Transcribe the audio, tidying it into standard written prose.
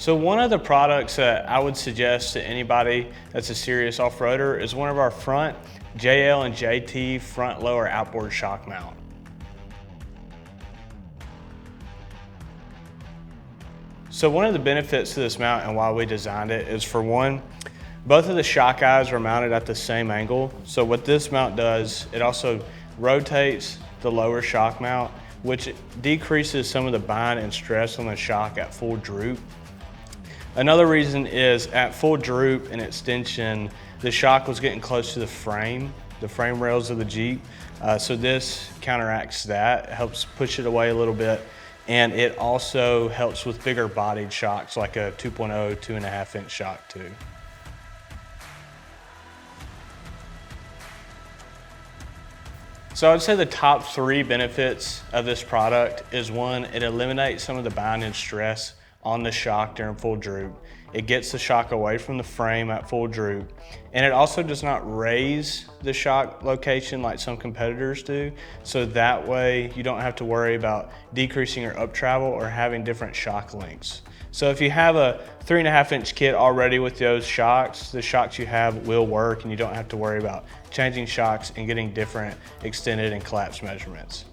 So one of the products that I would suggest to anybody that's a serious off-roader is one of our front JL and JT front lower outboard shock mount. So one of the benefits to this mount and why we designed it is, for one, both of the shock eyes are mounted at the same angle. So what this mount does, it also rotates the lower shock mount, which decreases some of the bind and stress on the shock at full droop. Another reason is at full droop and extension, the shock was getting close to the frame rails of the Jeep. So this counteracts that, helps push it away a little bit. And it also helps with bigger bodied shocks like a 2.0, 2.5 inch shock too. So I would say the top 3 benefits of this product is, one, it eliminates some of the bind and stress on the shock during full droop. It gets the shock away from the frame at full droop. And it also does not raise the shock location like some competitors do. So that way you don't have to worry about decreasing your up travel or having different shock lengths. So if you have a 3.5 inch kit already with those shocks, the shocks you have will work and you don't have to worry about changing shocks and getting different extended and collapsed measurements.